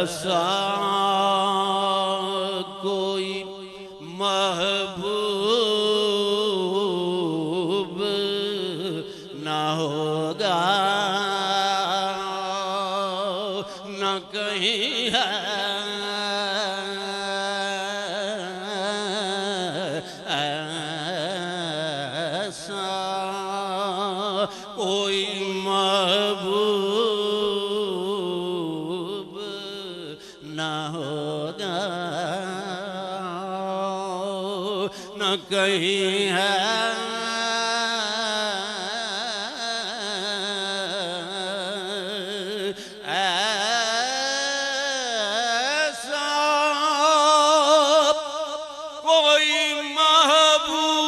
ऐसा कोई महबूब ना होगा, न कहीं है ऐसा कोई महबूब ना होगा, न कहीं है ऐसा कोई महबूब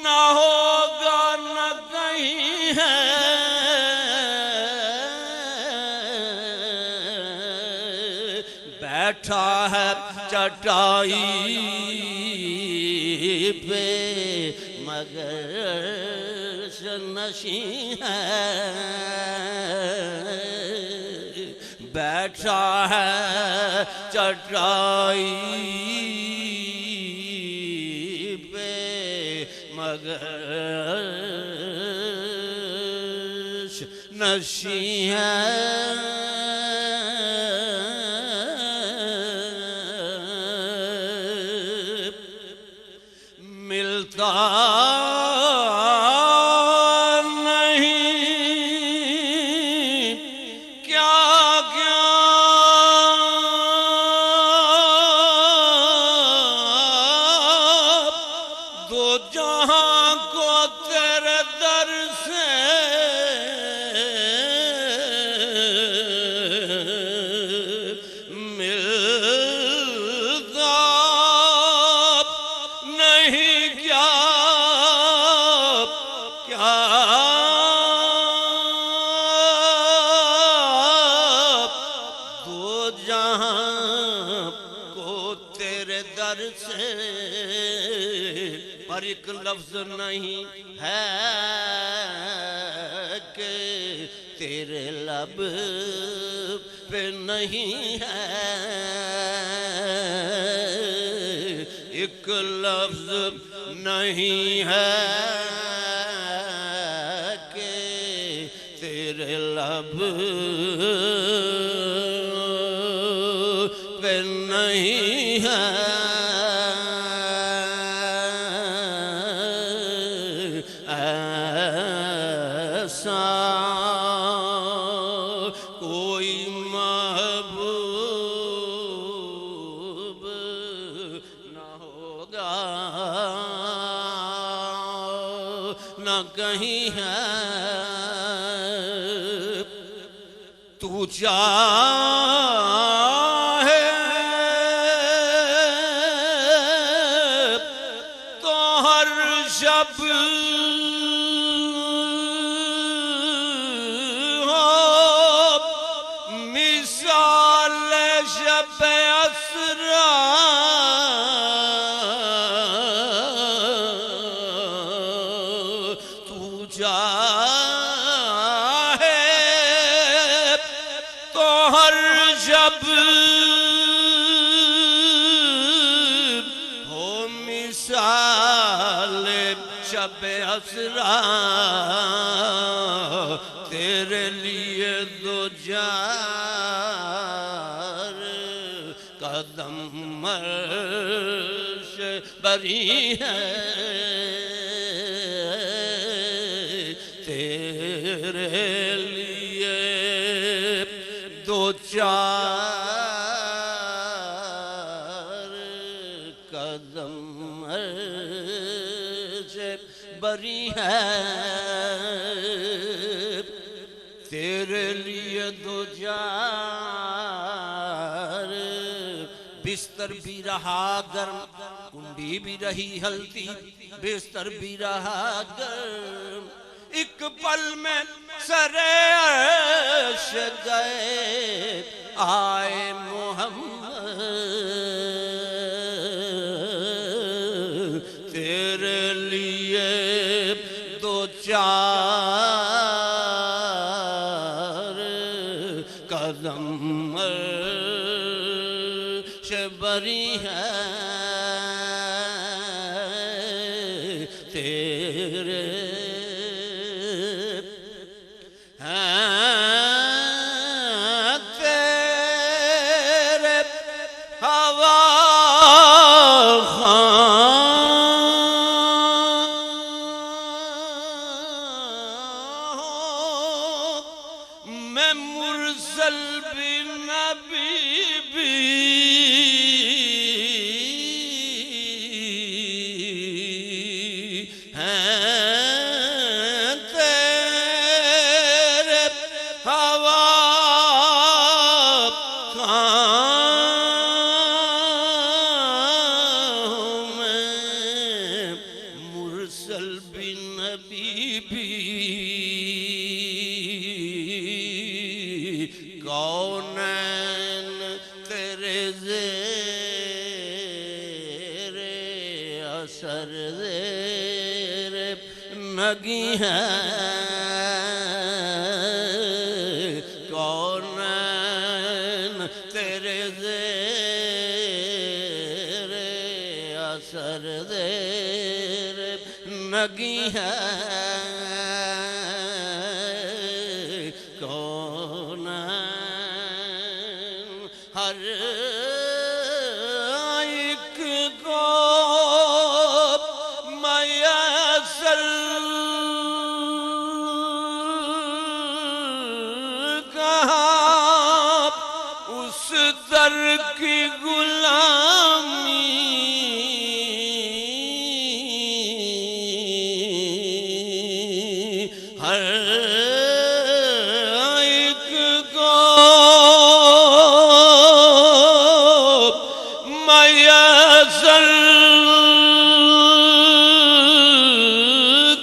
ना होगा, न कहीं है बैठा है चटाई पे मगर नशी है, बैठा है चटाई पे मगर नशी है। मिलता नहीं क्या क्या दो जहां को तेरे दर से मिलता नहीं क्या क्या दो जहां को तेरे दर से, पर एक लफ्ज नहीं है कि तेरे लब पे नहीं है, एक लफ्ज नहीं है कि तेरे लब पे नहीं है ऐसा कोई महबूब न होगा, न कहीं है। तू चाहे तो हर शब मिसाल शब असरा तू चाहे तो हर शब हो मिसाल शब असरा, तेरे लिए दो जार कदम अर्श बरी है, तेरे लिए दो चार कदम अर्श बरी है, तेरे लिए दो जार बिस्तर भी रहा गर्म, कुंडी भी रही हल्दी, बिस्तर भी रहा गर्म, एक पल में सरे अर्श गए आए मोहम्मद, तेरे लिए दो चार कदम से बरी है तेरे हवा मैं मुरसल भी नबी भी हैं तेरे हवा मुरसल भी नबी भी कौनैन तेरे ज़ेरे असर ज़ेरे नगी है कौनैन तेरे ज़ेरे असर ज़ेरे नगी है कौन हर एक को मयसर कहा उस दर की गुलामी हर एक को मयसर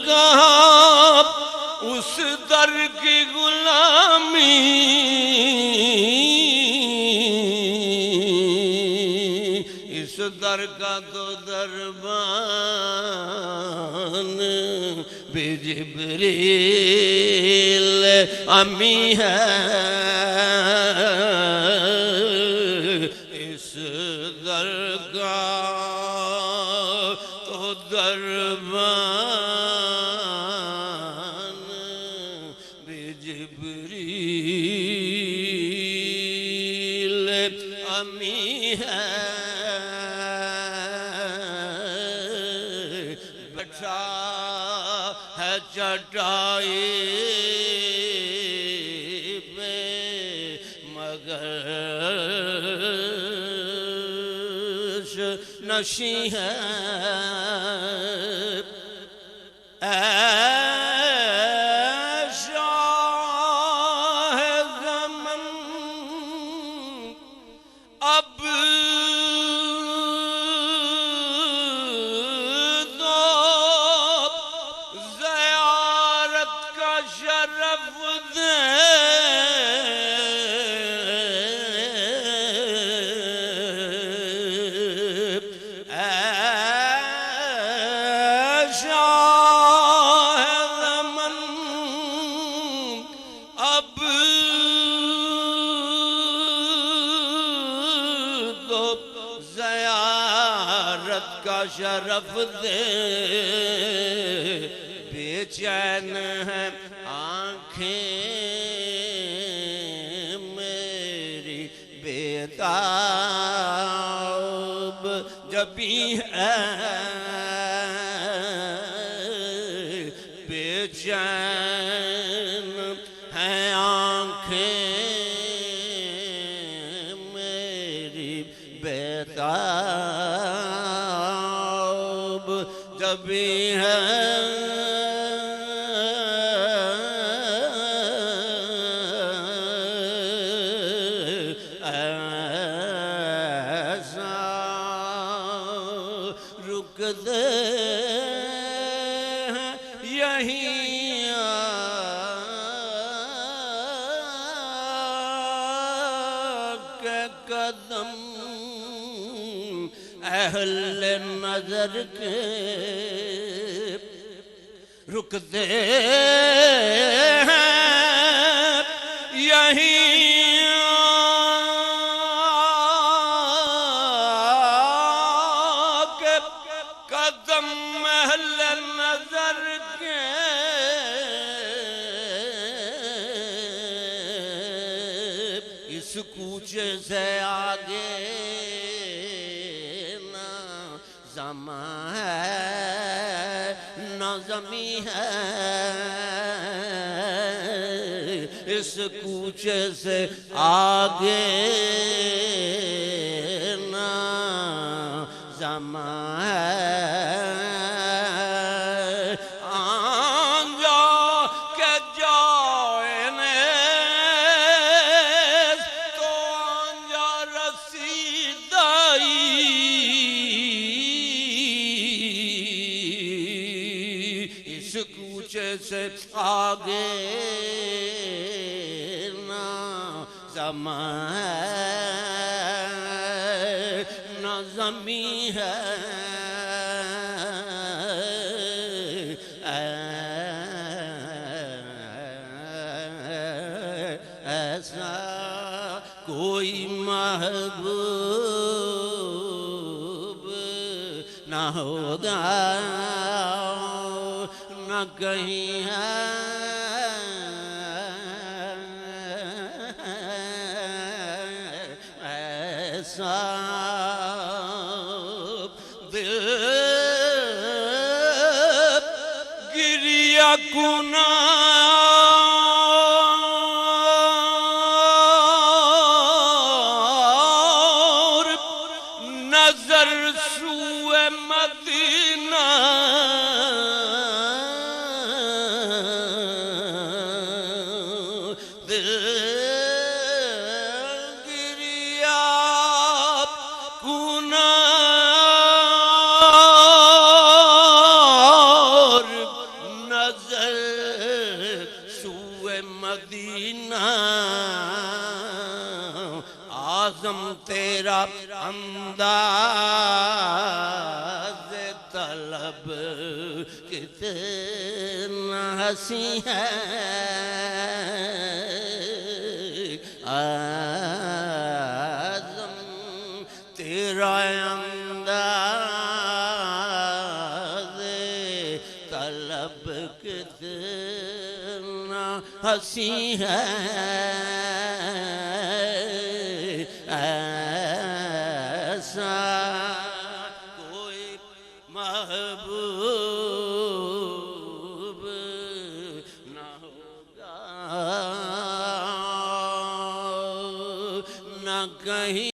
कहा उस दर की गुलामी इस दर का तो दरबान जिब्रील अमी है इस दर का तो दरबान जिब्रील अमी है बैठा है चटाई पे मगर नशी है ऐशा है ज़मन अब शरफ दे ऐशा है ज़मन अब तो ज़ियारत का शरफ दे बेचैन है आँखें मेरी बेताब जबी है बेचैन है आँखें मेरी बेताब जबी है रुक दे यहीं के कदम अहले नजर के रुकते हैं यहीं के कदम महल नजर के इस कूचे से आगे ना ज़मा है न ज़मी है। इस कूचे से आगे ना ज़मा है। आंजा के जाने तो आंजा रसीदाई इस कूचे से आगे ना ज़मा है न ज़मी है। ऐसा कोई महबूब न होगा न कहीं है। ऐसा दिल गिरिया कुना नजर सुए मदीना दिल गिरिया कुना नजर सुए मदीना आज़म तेरा अंदाज़ तलब कितना हंसी है। आज़म तेरा अंदाज़ तलब कितना हंसी है। ऐसा कोई महबूब न होगा न कहीं।